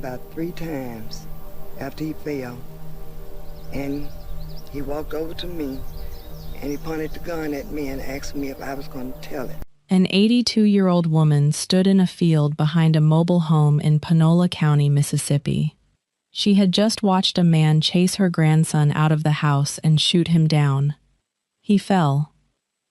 about 3 times after he fell. And he walked over to me and he pointed the gun at me and asked me if I was going to tell it. An 82-year-old woman stood in a field behind a mobile home in Panola County, Mississippi. She had just watched a man chase her grandson out of the house and shoot him down. He fell.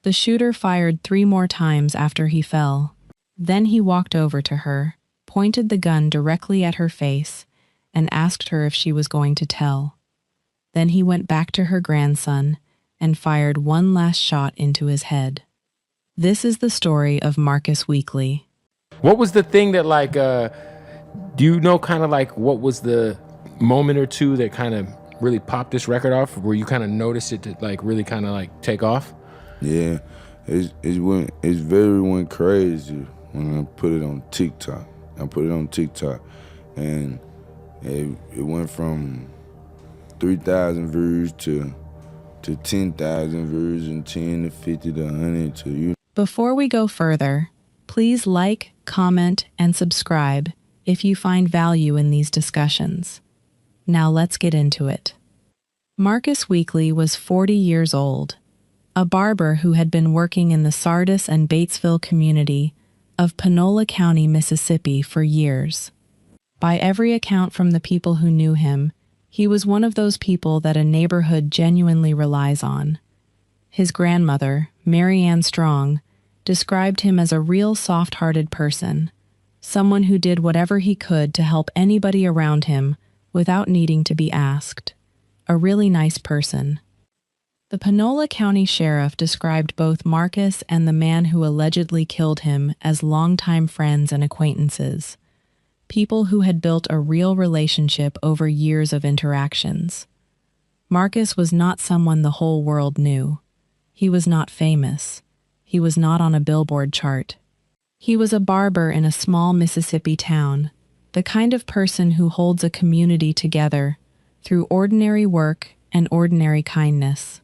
The shooter fired 3 more times after he fell. Then he walked over to her, pointed the gun directly at her face, and asked her if she was going to tell. Then he went back to her grandson and fired one last shot into his head. This is the story of Marcus Weekly. What was the thing that, like, do you know kind of like what was the moment or two that kind of really popped this record off, where you kind of noticed it to like really kind of like take off? Yeah, it very went crazy when I put it on TikTok. And it went from 3,000 views to 10,000 views, and 10 to 50 to 100 to you. Before we go further, please like, comment, and subscribe if you find value in these discussions. Now let's get into it. Marcus Weekly was 40 years old, a barber who had been working in the Sardis and Batesville community of Panola County, Mississippi for years. By every account from the people who knew him, he was one of those people that a neighborhood genuinely relies on. His grandmother, Mary Ann Strong, described him as a real soft-hearted person, someone who did whatever he could to help anybody around him without needing to be asked. A really nice person. The Panola County Sheriff described both Marcus and the man who allegedly killed him as longtime friends and acquaintances, people who had built a real relationship over years of interactions. Marcus was not someone the whole world knew. He was not famous. He was not on a billboard chart. He was a barber in a small Mississippi town, the kind of person who holds a community together through ordinary work and ordinary kindness.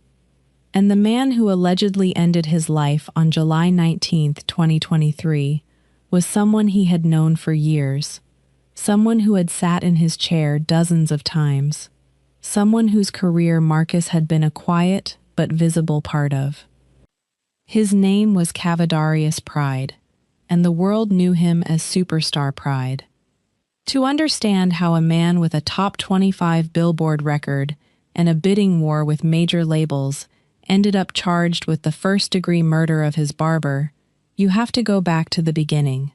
And the man who allegedly ended his life on July 19, 2023, was someone he had known for years, someone who had sat in his chair dozens of times, someone whose career Marcus had been a quiet but visible part of. His name was Cavadarius Pride, and the world knew him as Superstar Pride. To understand how a man with a top 25 Billboard record and a bidding war with major labels ended up charged with the first-degree murder of his barber, you have to go back to the beginning.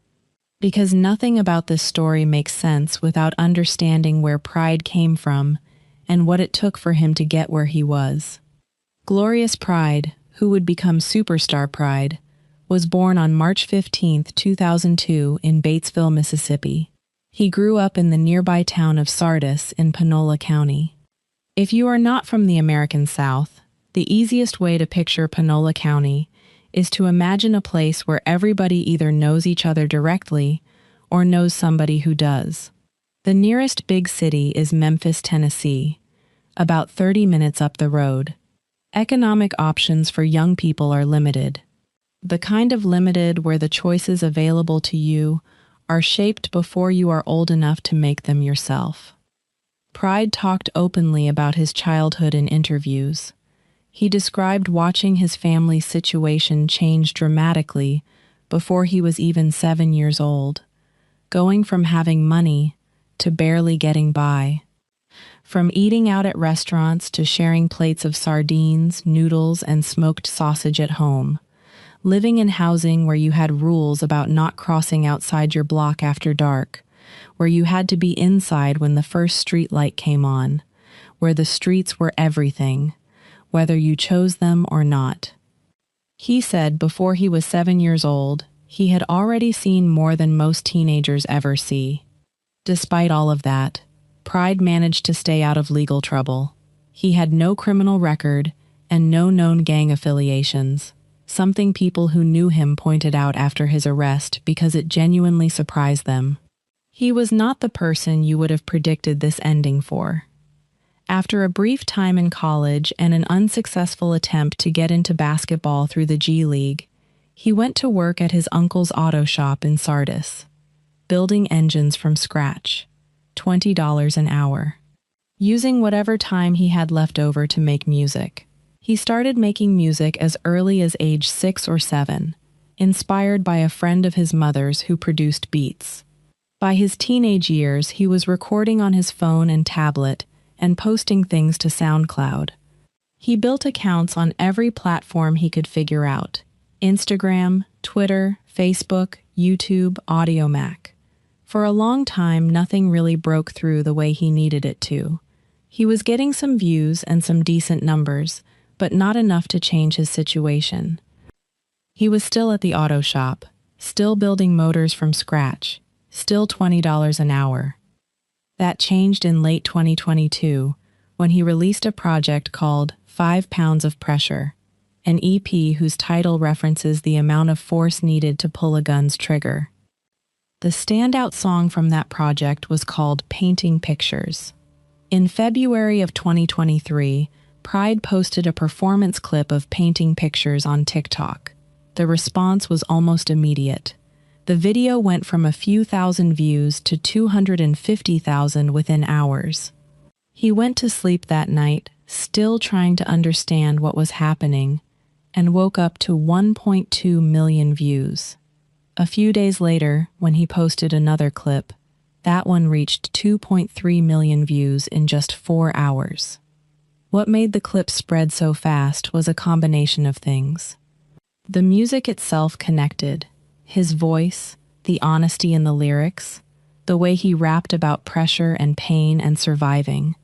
Because nothing about this story makes sense without understanding where Pride came from and what it took for him to get where he was. Glorious Pride, who would become Superstar Pride, was born on March 15, 2002 in Batesville, Mississippi. He grew up in the nearby town of Sardis in Panola County. If you are not from the American South, the easiest way to picture Panola County is to imagine a place where everybody either knows each other directly or knows somebody who does. The nearest big city is Memphis, Tennessee, about 30 minutes up the road. Economic options for young people are limited. The kind of limited where the choices available to you are shaped before you are old enough to make them yourself. Pride talked openly about his childhood in interviews. He described watching his family's situation change dramatically before he was even 7 years old, going from having money to barely getting by. From eating out at restaurants to sharing plates of sardines, noodles, and smoked sausage at home. Living in housing where you had rules about not crossing outside your block after dark, where you had to be inside when the first street light came on, where the streets were everything, whether you chose them or not. He said before he was 7 years old, he had already seen more than most teenagers ever see. Despite all of that, Pride managed to stay out of legal trouble. He had no criminal record and no known gang affiliations, something people who knew him pointed out after his arrest because it genuinely surprised them. He was not the person you would have predicted this ending for. After a brief time in college and an unsuccessful attempt to get into basketball through the G League, he went to work at his uncle's auto shop in Sardis, building engines from scratch. $20 an hour. Using whatever time he had left over to make music. He started making music as early as age 6 or 7, inspired by a friend of his mother's who produced beats. By his teenage years, he was recording on his phone and tablet and posting things to SoundCloud. He built accounts on every platform he could figure out: Instagram, Twitter, Facebook, YouTube, Audiomack. For a long time, nothing really broke through the way he needed it to. He was getting some views and some decent numbers, but not enough to change his situation. He was still at the auto shop, still building motors from scratch, still $20 an hour. That changed in late 2022 when he released a project called 5 Pounds of Pressure, an EP whose title references the amount of force needed to pull a gun's trigger. The standout song from that project was called Painting Pictures. In February of 2023, Pride posted a performance clip of Painting Pictures on TikTok. The response was almost immediate. The video went from a few thousand views to 250,000 within hours. He went to sleep that night, still trying to understand what was happening, and woke up to 1.2 million views. A few days later, when he posted another clip, that one reached 2.3 million views in just 4 hours. What made the clip spread so fast was a combination of things. The music itself connected. His voice, the honesty in the lyrics, the way he rapped about pressure and pain and surviving.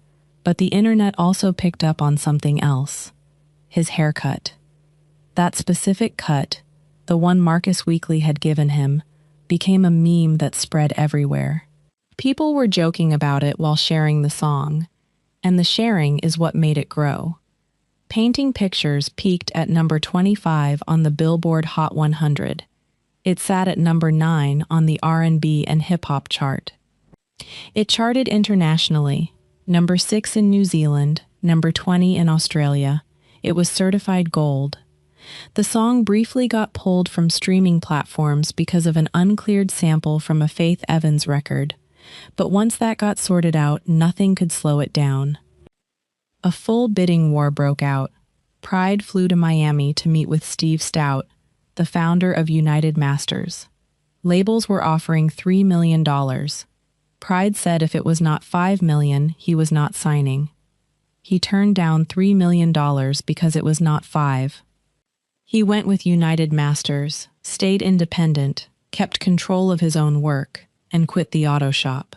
But the internet also picked up on something else: his haircut. That specific cut, the one Marcus Weekly had given him, became a meme that spread everywhere. People were joking about it while sharing the song, and the sharing is what made it grow. Painting Pictures peaked at number 25 on the Billboard Hot 100. It sat at number 9 on the R&B and hip-hop chart. It charted internationally, number 6 in New Zealand, number 20 in Australia. It was certified gold. The song briefly got pulled from streaming platforms because of an uncleared sample from a Faith Evans record. But once that got sorted out, nothing could slow it down. A full bidding war broke out. Pride flew to Miami to meet with Steve Stout, the founder of United Masters. Labels were offering $3 million. Pride said if it was not $5 million, he was not signing. He turned down $3 million because it was not 5. He went with United Masters, stayed independent, kept control of his own work, and quit the auto shop.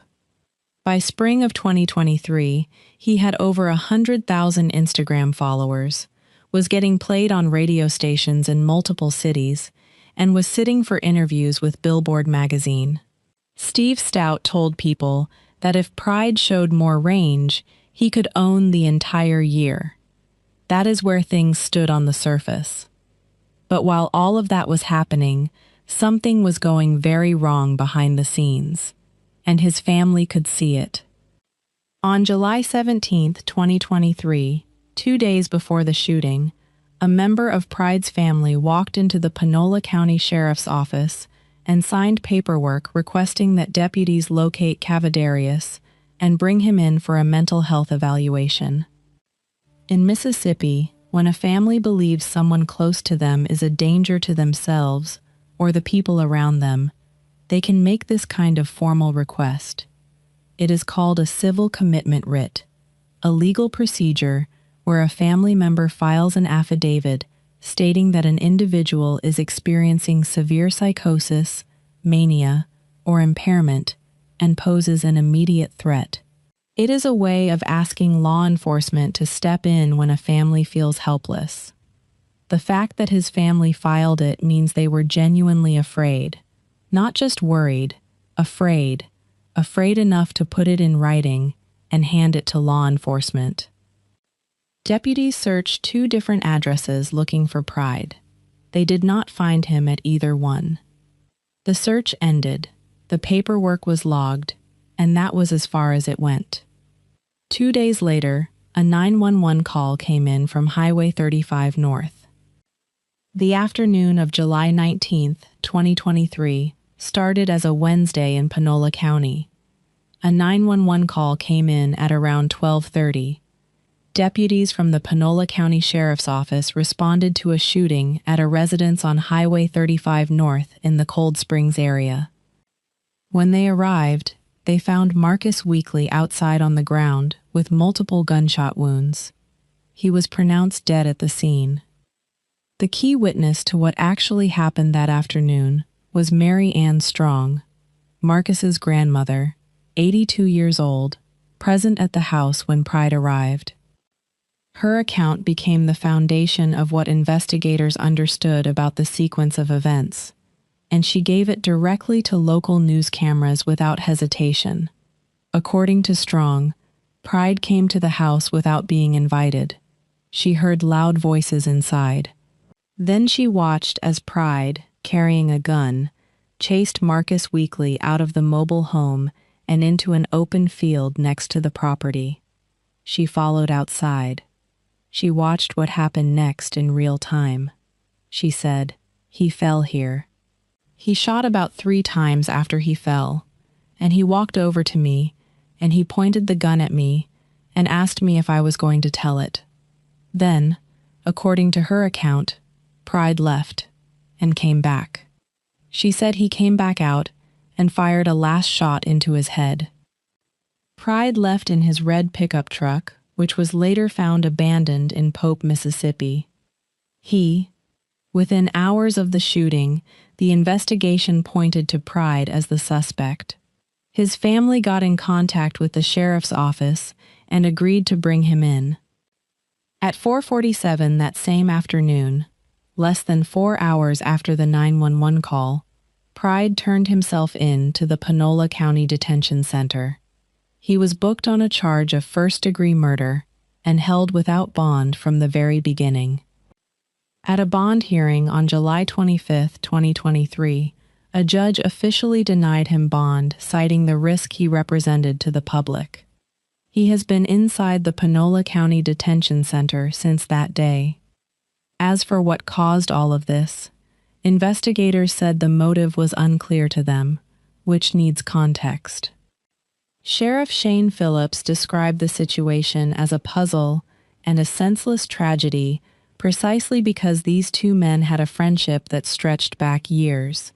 By spring of 2023, he had over 100,000 Instagram followers, was getting played on radio stations in multiple cities, and was sitting for interviews with Billboard magazine. Steve Stout told people that if Pride showed more range, he could own the entire year. That is where things stood on the surface. But while all of that was happening, something was going very wrong behind the scenes, and his family could see it. On July 17, 2023, 2 days before the shooting, a member of Pride's family walked into the Panola County Sheriff's Office and signed paperwork requesting that deputies locate Cavadarius and bring him in for a mental health evaluation. In Mississippi, when a family believes someone close to them is a danger to themselves or the people around them, they can make this kind of formal request. It is called a civil commitment writ, a legal procedure where a family member files an affidavit stating that an individual is experiencing severe psychosis, mania, or impairment and poses an immediate threat. It is a way of asking law enforcement to step in when a family feels helpless. The fact that his family filed it means they were genuinely afraid. Not just worried, afraid enough to put it in writing and hand it to law enforcement. Deputies searched 2 different addresses looking for Pride. They did not find him at either one. The search ended, the paperwork was logged, and that was as far as it went. 2 days later, a 911 call came in from Highway 35 North. The afternoon of July 19, 2023, started as a Wednesday in Panola County. a 911 call came in at around 12:30. Deputies from the Panola County Sheriff's Office responded to a shooting at a residence on Highway 35 North in the Cold Springs area. When they arrived, they found Marcus Weekly outside on the ground with multiple gunshot wounds. He was pronounced dead at the scene. The key witness to what actually happened that afternoon was Mary Ann Strong, Marcus's grandmother, 82 years old, present at the house when Pride arrived. Her account became the foundation of what investigators understood about the sequence of events, and she gave it directly to local news cameras without hesitation. According to Strong, Pride came to the house without being invited. She heard loud voices inside. Then she watched as Pride, carrying a gun, chased Marcus Weekly out of the mobile home and into an open field next to the property. She followed outside. She watched what happened next in real time. She said, "He fell here." He shot about 3 times after he fell, and he walked over to me, and he pointed the gun at me and asked me if I was going to tell it. Then, according to her account, Pride left and came back. She said he came back out and fired a last shot into his head. Pride left in his red pickup truck, which was later found abandoned in Pope, Mississippi. Within hours of the shooting, the investigation pointed to Pride as the suspect. His family got in contact with the sheriff's office and agreed to bring him in. At 4:47 that same afternoon, less than 4 hours after the 911 call, Pride turned himself in to the Panola County Detention Center. He was booked on a charge of first-degree murder and held without bond from the very beginning. At a bond hearing on July 25, 2023, a judge officially denied him bond, citing the risk he represented to the public. He has been inside the Panola County Detention Center since that day. As for what caused all of this, investigators said the motive was unclear to them, which needs context. Sheriff Shane Phillips described the situation as a puzzle and a senseless tragedy precisely because these two men had a friendship that stretched back years.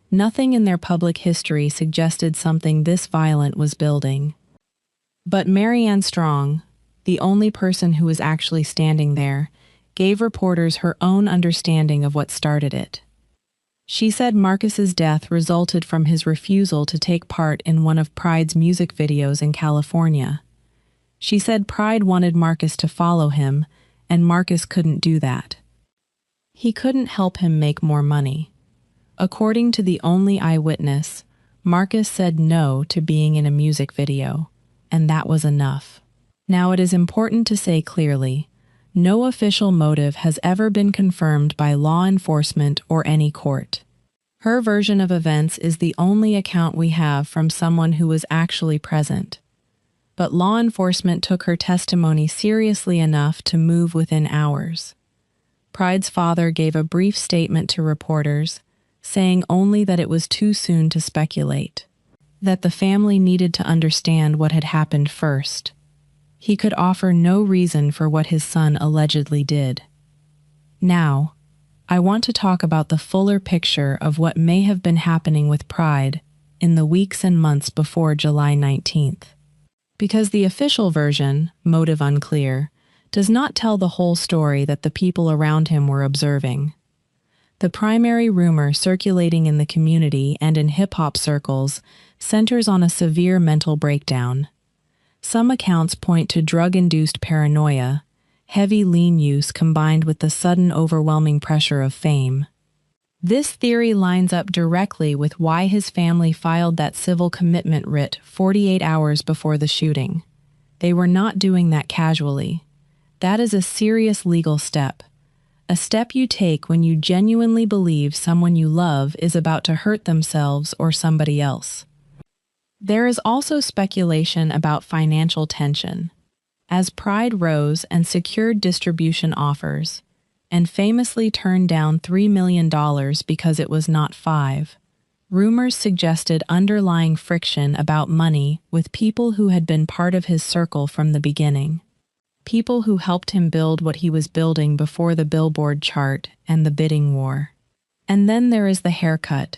Nothing in their public history suggested something this violent was building. But Mary Ann Strong, the only person who was actually standing there, gave reporters her own understanding of what started it. She said Marcus's death resulted from his refusal to take part in one of Pride's music videos in California. She said Pride wanted Marcus to follow him, and Marcus couldn't do that. He couldn't help him make more money. According to the only eyewitness, Marcus said no to being in a music video, and that was enough. Now it is important to say clearly, no official motive has ever been confirmed by law enforcement or any court. Her version of events is the only account we have from someone who was actually present. But law enforcement took her testimony seriously enough to move within hours. Pride's father gave a brief statement to reporters, saying only that it was too soon to speculate, that the family needed to understand what had happened first. He could offer no reason for what his son allegedly did. Now, I want to talk about the fuller picture of what may have been happening with Pride in the weeks and months before July 19th. Because the official version, motive unclear, does not tell the whole story that the people around him were observing. The primary rumor circulating in the community and in hip-hop circles centers on a severe mental breakdown. Some accounts point to drug-induced paranoia, heavy lean use combined with the sudden overwhelming pressure of fame. This theory lines up directly with why his family filed that civil commitment writ 48 hours before the shooting. They were not doing that casually. That is a serious legal step. A step you take when you genuinely believe someone you love is about to hurt themselves or somebody else. There is also speculation about financial tension. As Pride rose and secured distribution offers, and famously turned down $3 million because it was not $5, Rumors suggested underlying friction about money with people who had been part of his circle from the beginning. People who helped him build what he was building before the Billboard chart and the bidding war. And then there is the haircut.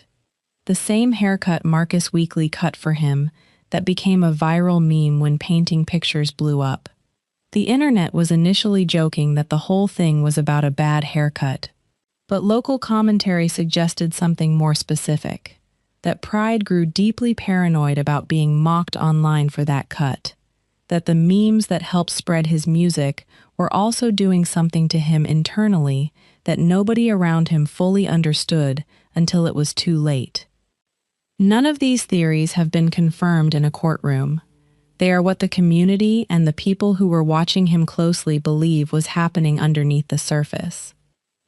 The same haircut Marcus Weekly cut for him that became a viral meme when painting pictures blew up. The internet was initially joking that the whole thing was about a bad haircut. But local commentary suggested something more specific. That Pride grew deeply paranoid about being mocked online for that cut. That the memes that helped spread his music were also doing something to him internally that nobody around him fully understood until it was too late. None of these theories have been confirmed in a courtroom. They are what the community and the people who were watching him closely believe was happening underneath the surface.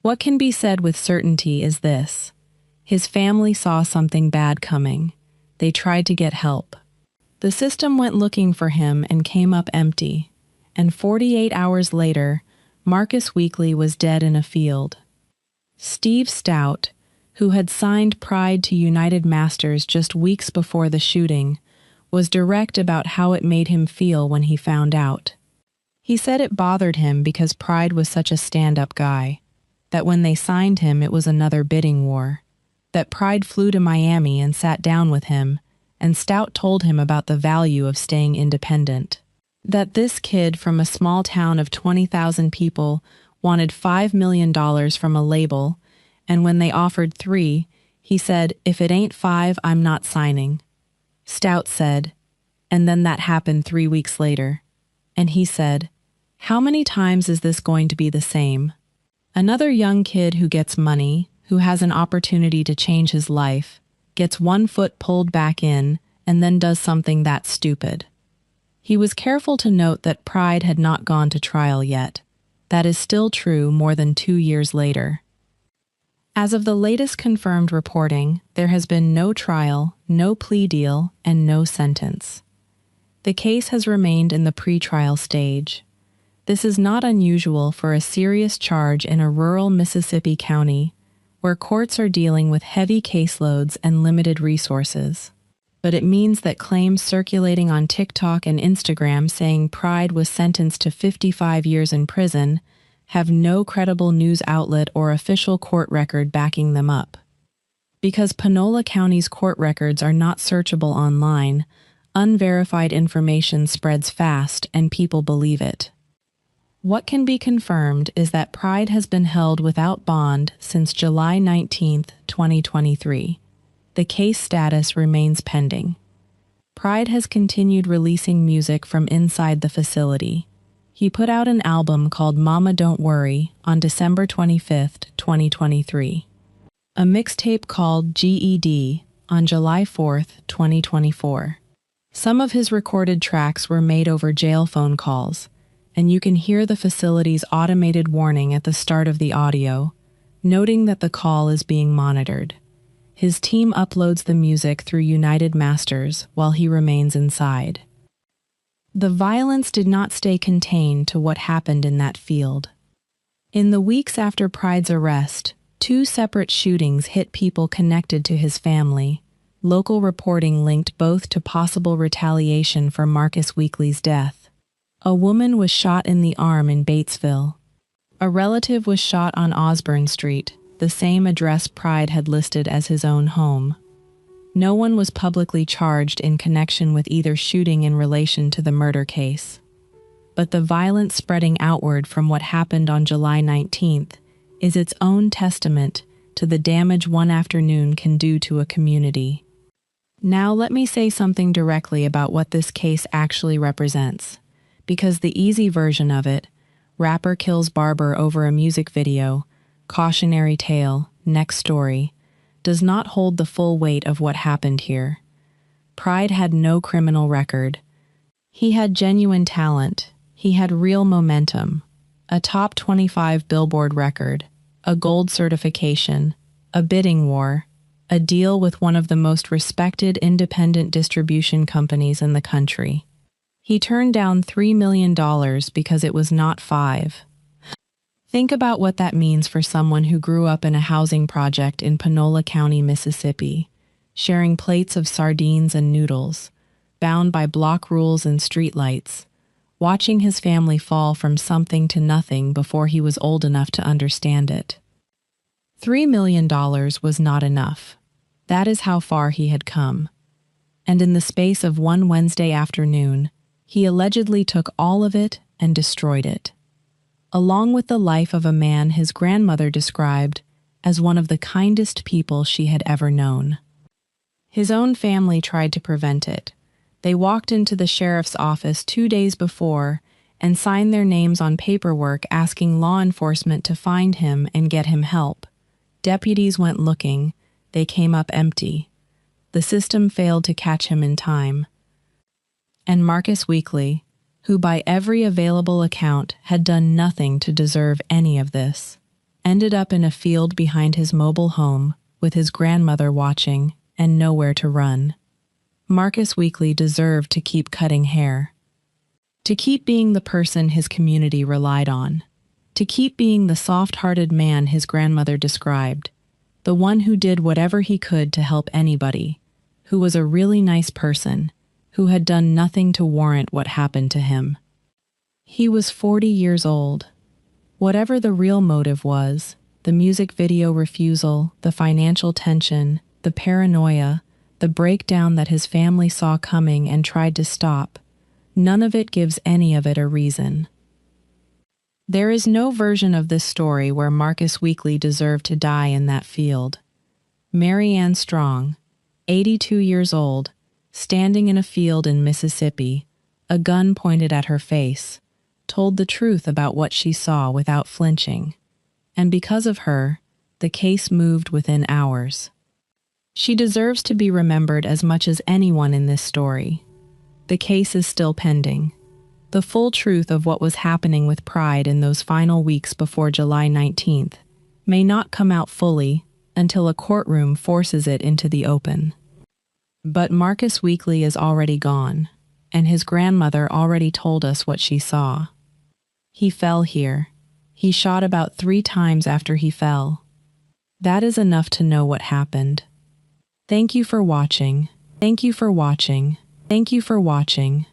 What can be said with certainty is this. His family saw something bad coming. They tried to get help. The system went looking for him and came up empty. And 48 hours later, Marcus Weekly was dead in a field. Steve Stout, who had signed Pride to United Masters just weeks before the shooting, was direct about how it made him feel when he found out. He said it bothered him because Pride was such a stand-up guy, that when they signed him it was another bidding war, that Pride flew to Miami and sat down with him, and Stout told him about the value of staying independent. That this kid from a small town of 20,000 people wanted $5 million from a label, and when they offered $3 million, he said, "If it ain't 5, I'm not signing." Stout said, and then that happened 3 weeks later. And he said, "How many times is this going to be the same?" Another young kid who gets money, who has an opportunity to change his life, gets one foot pulled back in, and then does something that stupid. He was careful to note that Pride had not gone to trial yet. That is still true more than 2 years later. As of the latest confirmed reporting, there has been no trial, no plea deal, and no sentence. The case has remained in the pre-trial stage. This is not unusual for a serious charge in a rural Mississippi county, where courts are dealing with heavy caseloads and limited resources. But it means that claims circulating on TikTok and Instagram saying Pride was sentenced to 55 years in prison have no credible news outlet or official court record backing them up. Because Panola County's court records are not searchable online, unverified information spreads fast and people believe it. What can be confirmed is that Pride has been held without bond since July 19, 2023. The case status remains pending. Pride has continued releasing music from inside the facility. He put out an album called Mama Don't Worry on December 25, 2023. A mixtape called GED on July 4, 2024. Some of his recorded tracks were made over jail phone calls, and you can hear the facility's automated warning at the start of the audio, noting that the call is being monitored. His team uploads the music through United Masters while he remains inside. The violence did not stay contained to what happened in that field. In the weeks after Pride's arrest, 2 separate shootings hit people connected to his family. Local reporting linked both to possible retaliation for Marcus Weekly's death. A woman was shot in the arm in Batesville. A relative was shot on Osborne Street, the same address Pride had listed as his own home. No one was publicly charged in connection with either shooting in relation to the murder case. But the violence spreading outward from what happened on July 19th is its own testament to the damage one afternoon can do to a community. Now let me say something directly about what this case actually represents, because the easy version of it, rapper kills barber over a music video, cautionary tale, next story, does not hold the full weight of what happened here. Pride had no criminal record. He had genuine talent. He had real momentum. A top 25 Billboard record, a gold certification, a bidding war, a deal with one of the most respected independent distribution companies in the country. He turned down $3 million because it was not 5. Think about what that means for someone who grew up in a housing project in Panola County, Mississippi, sharing plates of sardines and noodles, bound by block rules and streetlights, watching his family fall from something to nothing before he was old enough to understand it. $3 million was not enough. That is how far he had come. And in the space of one Wednesday afternoon, he allegedly took all of it and destroyed it, along with the life of a man his grandmother described as one of the kindest people she had ever known. His own family tried to prevent it. They walked into the sheriff's office 2 days before and signed their names on paperwork asking law enforcement to find him and get him help. Deputies went looking. They came up empty. The system failed to catch him in time. And Marcus Weekly, who by every available account had done nothing to deserve any of this, ended up in a field behind his mobile home with his grandmother watching and nowhere to run. Marcus Weekly deserved to keep cutting hair, to keep being the person his community relied on, to keep being the soft-hearted man his grandmother described, the one who did whatever he could to help anybody, who was a really nice person, who had done nothing to warrant what happened to him. He was 40 years old. Whatever the real motive was, the music video refusal, the financial tension, the paranoia, the breakdown that his family saw coming and tried to stop, none of it gives any of it a reason. There is no version of this story where Marcus Weekly deserved to die in that field. Mary Ann Strong, 82 years old, standing in a field in Mississippi, a gun pointed at her face, told the truth about what she saw without flinching. And because of her, the case moved within hours. She deserves to be remembered as much as anyone in this story. The case is still pending. The full truth of what was happening with Pride in those final weeks before July 19th may not come out fully until a courtroom forces it into the open. But Marcus Weekly is already gone, and his grandmother already told us what she saw. He fell here. He shot about 3 times after he fell. That is enough to know what happened. Thank you for watching. Thank you for watching. Thank you for watching.